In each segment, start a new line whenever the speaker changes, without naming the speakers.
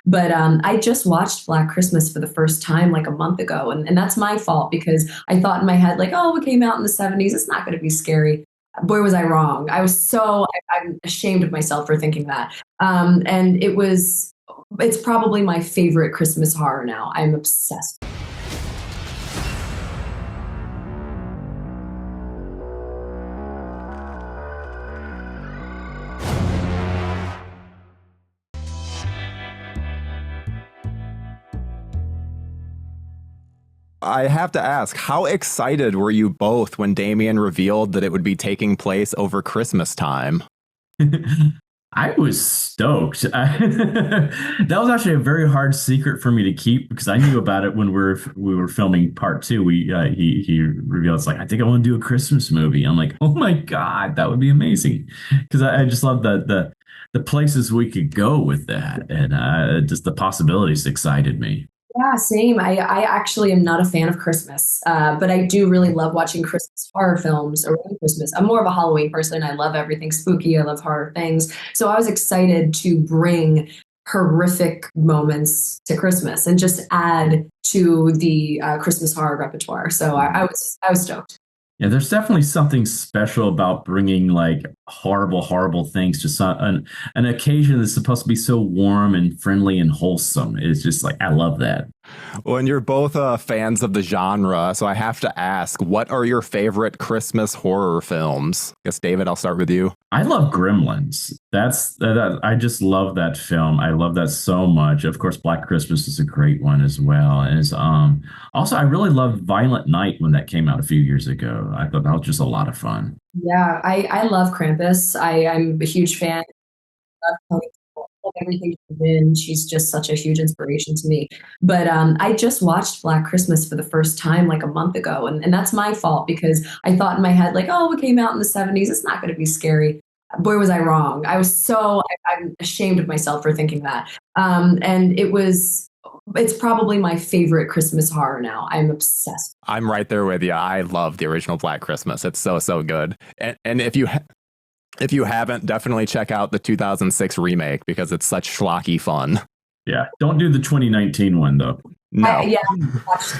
But I just watched Black Christmas for the first time like a month ago, and that's my fault because I thought in my head like, oh, it came out in the '70s. It's not going to be scary. Boy, was I wrong. I'm ashamed of myself for thinking that. And it's probably my favorite Christmas horror now. I'm obsessed.
I have to ask, how excited were you both when Damien revealed that it would be taking place over Christmas time?
I was stoked. That was actually a very hard secret for me to keep because I knew about it when we were filming part two. He revealed it's like I think I want to do a Christmas movie. I'm like, oh my god, that would be amazing because I just love the places we could go with that, and just the possibilities excited me.
Yeah, same. I actually am not a fan of Christmas, but I do really love watching Christmas horror films around Christmas. I'm more of a Halloween person. I love everything spooky. I love horror things. So I was excited to bring horrific moments to Christmas and just add to the Christmas horror repertoire. So I was stoked.
Yeah, there's definitely something special about bringing like horrible, horrible things to an occasion that's supposed to be so warm and friendly and wholesome. It's just like, I love that.
Well, and you're both fans of the genre, so I have to ask, what are your favorite Christmas horror films? I guess, David, I'll start with you.
I love Gremlins. I just love that film. I love that so much. Of course, Black Christmas is a great one as well. And it's also I really loved Violent Night when that came out a few years ago. I thought that was just a lot of fun.
Yeah, I love Krampus. I'm a huge fan. Love Tony. Love everything she's in. She's just such a huge inspiration to me. But I just watched Black Christmas for the first time like a month ago, and that's my fault because I thought in my head like, oh, it came out in the '70s. It's not going to be scary. Boy, was I wrong. I'm ashamed of myself for thinking that. And it's probably my favorite Christmas horror now. I'm obsessed.
I'm right there with you. I love the original Black Christmas. It's so good. And if you haven't, definitely check out the 2006 remake because it's such schlocky fun.
Yeah, don't do the 2019 one though.
No.
Yeah, watch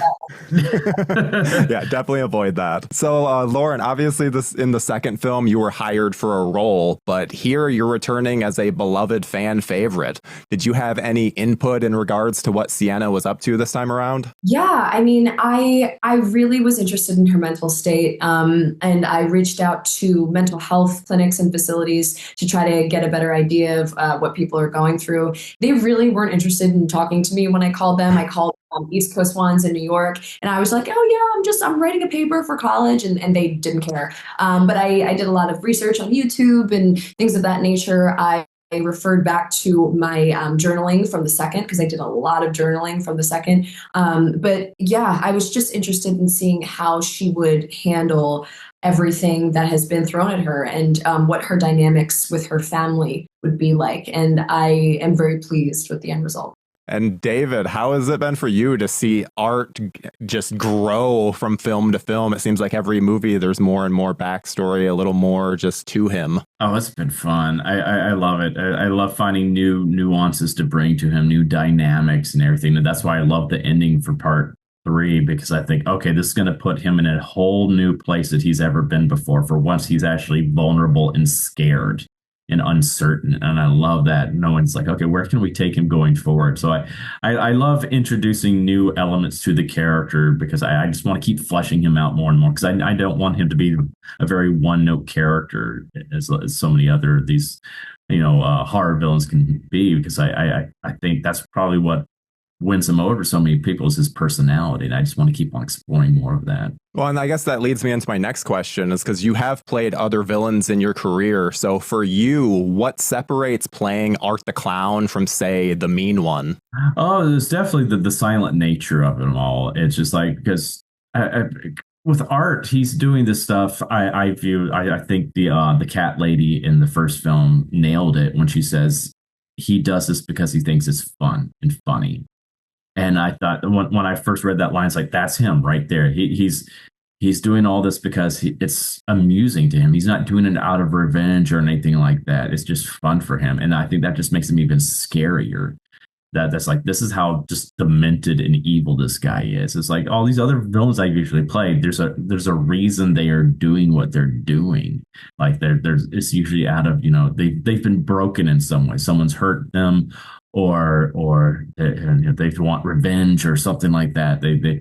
that.
Yeah, definitely avoid that. So, Lauren, obviously in the second film, you were hired for a role, but here you're returning as a beloved fan favorite. Did you have any input in regards to what Sienna was up to this time around?
Yeah, I mean, I really was interested in her mental state, and I reached out to mental health clinics and facilities to try to get a better idea of what people are going through. They really weren't interested in talking to me when I called them. I called East Coast ones in New York. And I was like, oh yeah, I'm writing a paper for college. And they didn't care. But I did a lot of research on YouTube and things of that nature. I referred back to my journaling from the second because I did a lot of journaling from the second. But yeah, I was just interested in seeing how she would handle everything that has been thrown at her and what her dynamics with her family would be like. And I am very pleased with the end result.
And David, how has it been for you to see art just grow from film to film? It seems like every movie there's more and more backstory, a little more just to him.
Oh, it's been fun. I love it. I love finding new nuances to bring to him, new dynamics and everything. And that's why I love the ending for part three, because I think, okay, this is going to put him in a whole new place that he's ever been before. For once, he's actually vulnerable and scared and uncertain, and I love that. No one's like, okay, where can we take him going forward? So I love introducing new elements to the character because I just want to keep fleshing him out more and more because I don't want him to be a very one note character as so many other of these horror villains can be, because I think that's probably what wins him over so many people is his personality, and I just want to keep on exploring more of that.
Well, and I guess that leads me into my next question, is because you have played other villains in your career. So for you, what separates playing Art the Clown from, say, the Mean One?
Oh, there's definitely the silent nature of it all. It's just like, because with Art, he's doing this stuff. I think the cat lady in the first film nailed it when she says he does this because he thinks it's fun and funny. And I thought when I first read that line, it's like, that's him right there. He's doing all this because it's amusing to him. He's not doing it out of revenge or anything like that. It's just fun for him. And I think that just makes him even scarier that's like, this is how just demented and evil this guy is. It's like all these other villains I usually play, there's a reason they are doing what they're doing. Like there's it's usually out of, they've been broken in some way. Someone's hurt them, or they want revenge or something like that. They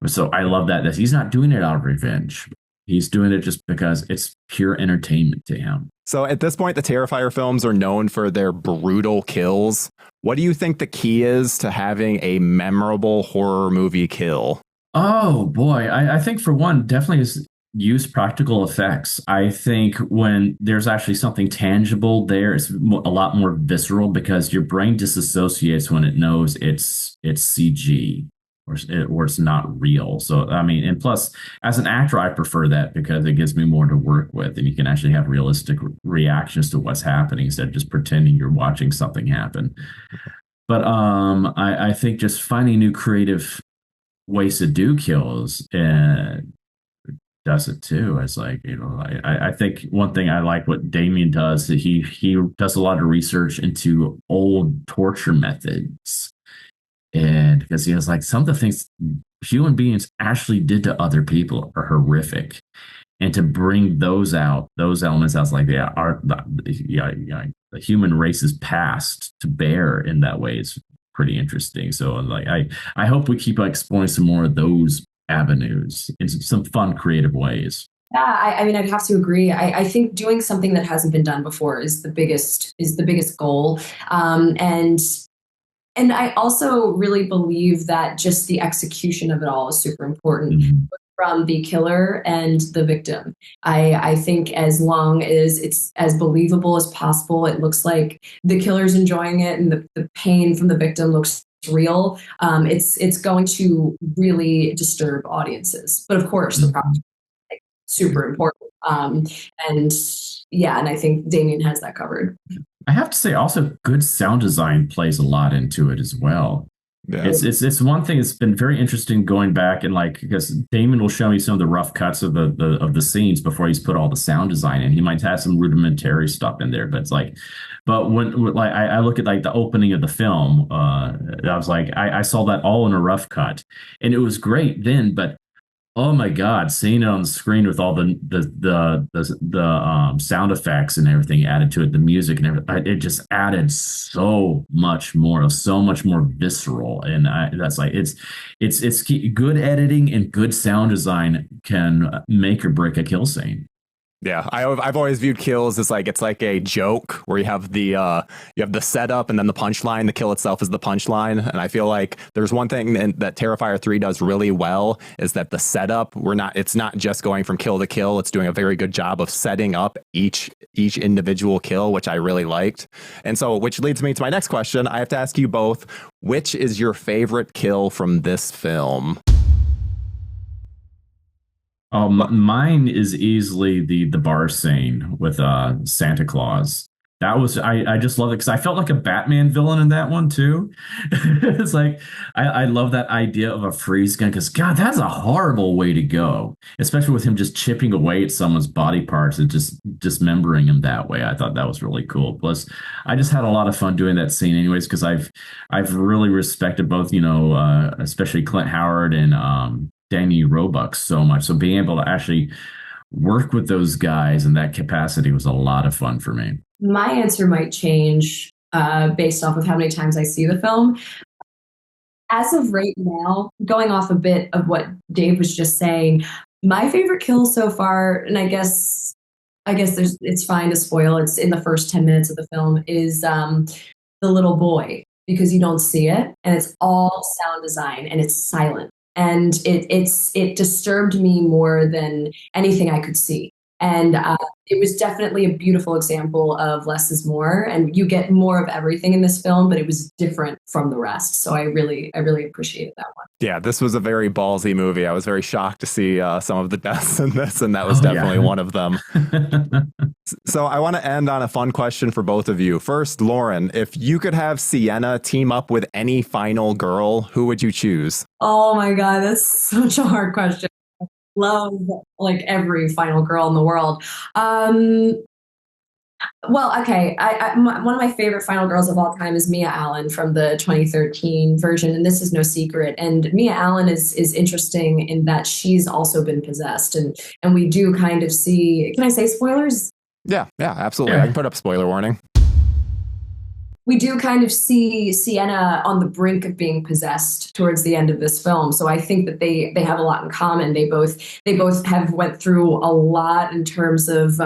so I love that he's not doing it out of revenge. He's doing it just because it's pure entertainment to him.
So at this point, the Terrifier films are known for their brutal kills. What do you think the key is to having a memorable horror movie kill?
Oh boy, I think for one, definitely is use practical effects. I think when there's actually something tangible there, it's a lot more visceral because your brain disassociates when it knows it's CG or it's not real. So, I mean, and plus, as an actor, I prefer that because it gives me more to work with, and you can actually have realistic reactions to what's happening instead of just pretending you're watching something happen. But I think just finding new creative ways to do kills does it too. It's like, I think one thing I like what Damien does, he does a lot of research into old torture methods. And because he was like, some of the things human beings actually did to other people are horrific. And to bring those elements out, like, the human race's past to bear in that way is pretty interesting. So like, I hope we keep exploring some more of those avenues in some fun, creative ways.
Yeah, I mean, I'd have to agree. I think doing something that hasn't been done before is the biggest goal. And I also really believe that just the execution of it all is super important.
Mm-hmm.
From the killer and the victim. I think as long as it's as believable as possible, it looks like the killer's enjoying it and the pain from the victim looks real, it's going to really disturb audiences. But of course, the prop is like super important. And yeah, and I think Damien has that covered.
I have to say, also, good sound design plays a lot into it as well. Yeah. It's one thing that's been very interesting going back and like, because Damon will show me some of the rough cuts of the scenes before he's put all the sound design in. He might have some rudimentary stuff in there, but it's like, but when like I look at like the opening of the film, I was like, I saw that all in a rough cut, and it was great then, but oh my God, seeing it on the screen with all the sound effects and everything added to it, the music and everything, it just added so much more visceral. And that's like, it's good editing and good sound design can make or break a kill scene.
Yeah, I've always viewed kills as like, it's like a joke where you have the setup and then the punchline. The kill itself is the punchline, and I feel like there's one thing that Terrifier 3 does really well is that the setup, it's not just going from kill to kill. It's doing a very good job of setting up each individual kill, which I really liked. And so, which leads me to my next question. I have to ask you both, which is your favorite kill from this film?
Oh, mine is easily the bar scene with Santa Claus. That was I just love it because I felt like a Batman villain in that one too. It's like I love that idea of a freeze gun because God, that's a horrible way to go, especially with him just chipping away at someone's body parts and just dismembering him that way. I thought that was really cool. Plus, I just had a lot of fun doing that scene, anyways, because I've really respected both, especially Clint Howard and Danny Roebuck so much. So being able to actually work with those guys in that capacity was a lot of fun for me.
My answer might change based off of how many times I see the film. As of right now, going off a bit of what Dave was just saying, my favorite kill so far, and I guess it's fine to spoil, it's in the first 10 minutes of the film, is the little boy, because you don't see it and it's all sound design and it's silent. And it disturbed me more than anything I could see. And it was definitely a beautiful example of less is more. And you get more of everything in this film, but it was different from the rest. So I really appreciated that one.
Yeah, this was a very ballsy movie. I was very shocked to see some of the deaths in this, and that was definitely one of them. So I want to end on a fun question for both of you. First, Lauren, if you could have Sienna team up with any final girl, who would you choose?
Oh my God, that's such a hard question. Love like every final girl in the world. Well, okay. One of my favorite final girls of all time is Mia Allen from the 2013 version, and this is no secret. And Mia Allen is interesting in that she's also been possessed, and we do kind of see. Can I say spoilers?
Yeah, absolutely.
Yeah.
I can put up spoiler warning.
We do kind of see Sienna on the brink of being possessed towards the end of this film. So I think that they have a lot in common. They both have went through a lot in terms of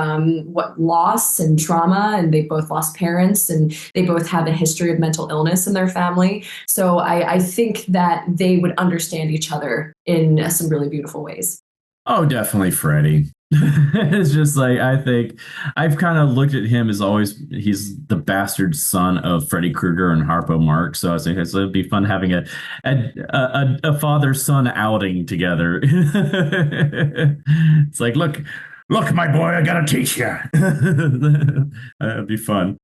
what loss and trauma, and they both lost parents, and they both have a history of mental illness in their family. So I think that they would understand each other in some really beautiful ways.
Oh, definitely Freddie. It's just like I think I've kind of looked at him as always he's the bastard son of Freddy Krueger and Harpo Marx. So I was like, so it'd be fun having a father son outing together. It's like, look, my boy, I gotta teach you. That'd be fun.